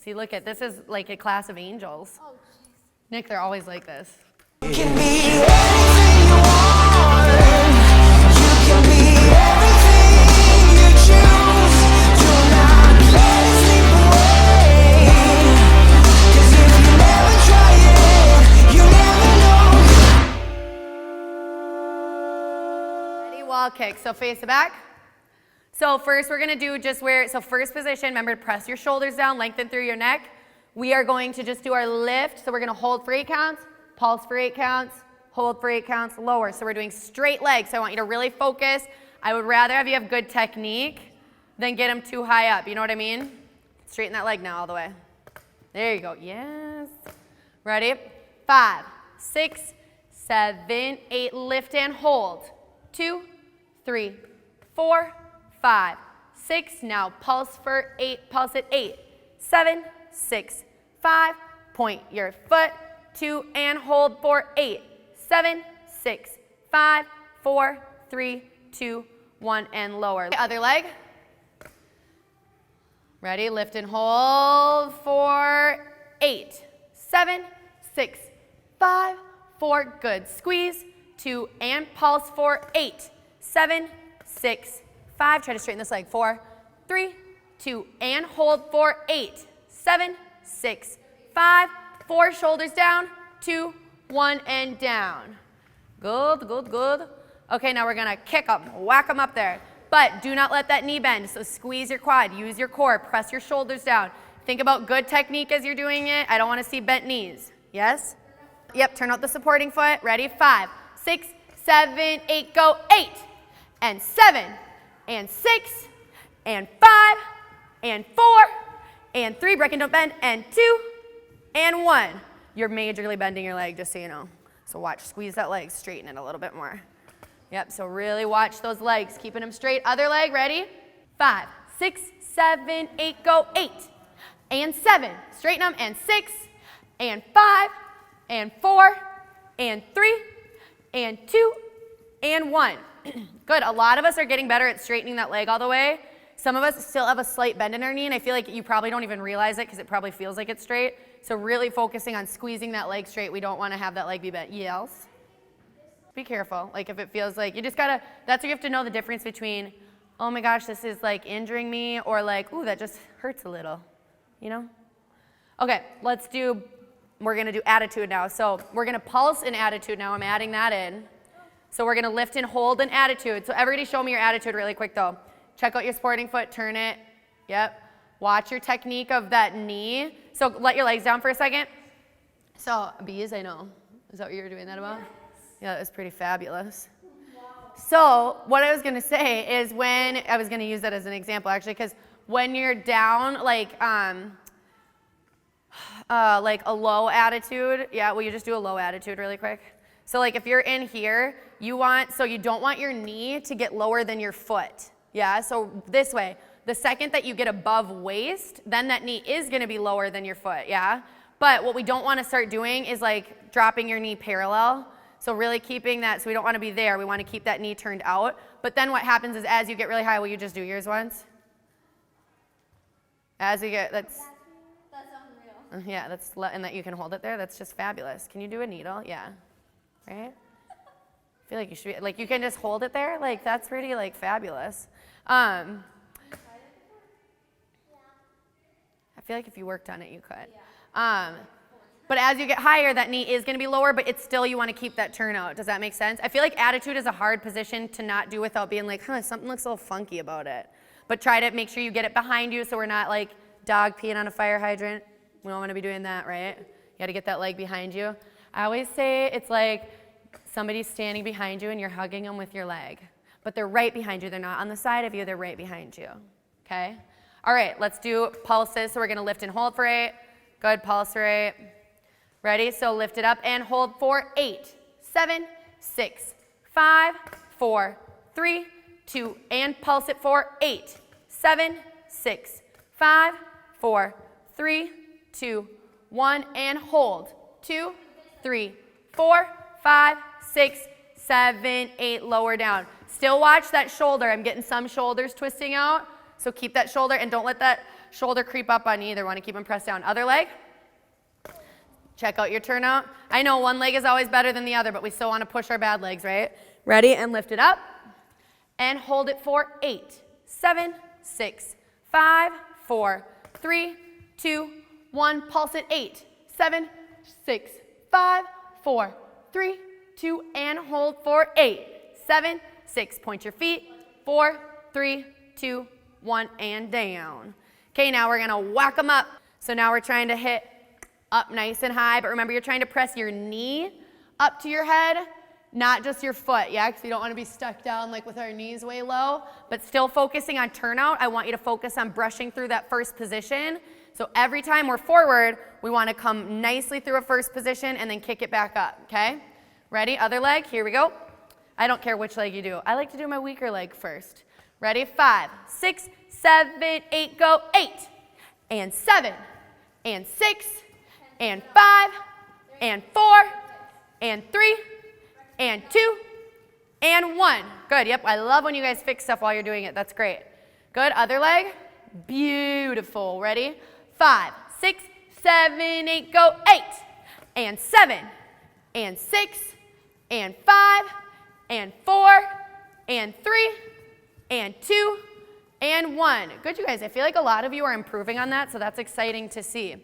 See, look at this is like a class of angels. Oh, jeez. Nick, they're always like this. You can be anything you want. You can be everything you choose. Do not let it slip away. 'Cause if you never try it, you never know. Ready, wall kick. So face it back. So first we're gonna do just where, so first position, remember to press your shoulders down, lengthen through your neck. We are going to just do our lift. So we're gonna hold for 8 counts, pulse for 8 counts, hold for 8 counts, lower. So we're doing straight legs. So I want you to really focus. I would rather have you have good technique than get them too high up. You know what I mean? Straighten that leg now all the way. There you go, yes. Ready? 5, 6, 7, 8, lift and hold. 2, 3, 4, 5, 6, now pulse for 8, pulse at 8, 7, 6, 5, point your foot, 2, and hold for 8, 7, 6, 5, 4, 3, 2, 1, and lower. Other leg. Ready, lift and hold for 8, 7, 6, 5, 4, good, squeeze, 2, and pulse for 8, 7, 6, 5, try to straighten this leg, 4, 3, 2, and hold for 8, 7, 6, 5, 4, shoulders down, 2, 1, and down. Good, good, good. Okay, now we're gonna kick them, whack them up there, but do not let that knee bend, so squeeze your quad, use your core, press your shoulders down. Think about good technique as you're doing it. I don't wanna see bent knees, yes? Yep, turn out the supporting foot, ready, 5, 6, 7, 8, go, 8, and 7, and 6, and 5, and 4, and 3, break and don't bend, and 2, and 1. You're majorly bending your leg, just so you know. So watch, squeeze that leg, straighten it a little bit more. Yep, so really watch those legs, keeping them straight. Other leg, ready? 5, 6, 7, 8, go, 8, and 7, straighten them, and 6, and 5, and 4, and 3, and 2, and 1. Good, a lot of us are getting better at straightening that leg all the way. Some of us still have a slight bend in our knee, and I feel like you probably don't even realize it because it probably feels like it's straight. So really focusing on squeezing that leg straight. We don't want to have that leg be bent. Yes? Be careful. Like if it feels like, you just gotta, that's where you have to know the difference between, oh my gosh, this is like injuring me, or like, ooh, that just hurts a little, you know? Okay, we're gonna do attitude now. So we're gonna pulse in attitude now. I'm adding that in. So we're gonna lift and hold in attitude. So everybody show me your attitude really quick though. Check out your sporting foot, turn it. Yep. Watch your technique of that knee. So let your legs down for a second. So bees, I know. Is that what you were doing that about? Yeah, that was pretty fabulous. So what I was gonna say is when, I was gonna use that as an example actually, because when you're down like a low attitude, yeah, will you just do a low attitude really quick? So like if you're in here, you don't want your knee to get lower than your foot. Yeah, so this way, the second that you get above waist, then that knee is gonna be lower than your foot, yeah? But what we don't wanna start doing is like dropping your knee parallel. So really keeping that, so we don't wanna be there, we wanna keep that knee turned out. But then what happens is as you get really high, will you just do yours once? As you get, that's unreal. Yeah, and that you can hold it there, that's just fabulous. Can you do a needle? Yeah, right? I feel like you should be, like you can just hold it there, like that's pretty like fabulous. I feel like if you worked on it, you could. But as you get higher, that knee is gonna be lower, but it's still, you wanna keep that turnout. Does that make sense? I feel like attitude is a hard position to not do without being like, something looks a little funky about it. But try to make sure you get it behind you so we're not like dog peeing on a fire hydrant. We don't wanna be doing that, right? You gotta get that leg behind you. I always say it's like somebody's standing behind you and you're hugging them with your leg. But they're right behind you. They're not on the side of you, they're right behind you, okay? All right, let's do pulses. So we're gonna lift and hold for 8. Good, pulse for 8. Ready? So lift it up and hold for 8, 7, 6, 5, 4, 3, 2, and pulse it for 8, 7, 6, 5, 4, 3, 2, 1, and hold. 2, 3, 4, 5, 6, 7, 8, lower down. Still watch that shoulder. I'm getting some shoulders twisting out, so keep that shoulder and don't let that Shoulder creep up on either. Want to keep them pressed down. Other leg. Check out your turnout. I know one leg is always better than the other, but we still want to push our bad legs, right? Ready? And lift it up. And hold it for 8, 7, 6, 5, 4, 3, 2, 1. Pulse it. 8, 7, 6, 5, 4, 3, 2, and hold for 8, 7, 6. Point your feet. 4, 3, 2, 1, and down. Okay, now we're gonna whack them up. So now we're trying to hit up nice and high, but remember you're trying to press your knee up to your head, not just your foot, yeah? Because you don't want to be stuck down like with our knees way low, but still focusing on turnout. I want you to focus on brushing through that first position. So every time we're forward, we want to come nicely through a first position and then kick it back up, okay? Ready? Other leg, here we go. I don't care which leg you do. I like to do my weaker leg first. Ready? 5, 6, 7, 8, go. 8, and 7, and 6, and 5, and 4, and 3, and 2, and 1. Good, yep, I love when you guys fix stuff while you're doing it. That's great. Good, other leg. Beautiful. Ready? 5, 6, 7, 8, go. 8, and 7, and 6, and 5, and 4, and 3, and 2, and 1. Good, you guys. I feel like a lot of you are improving on that, so that's exciting to see.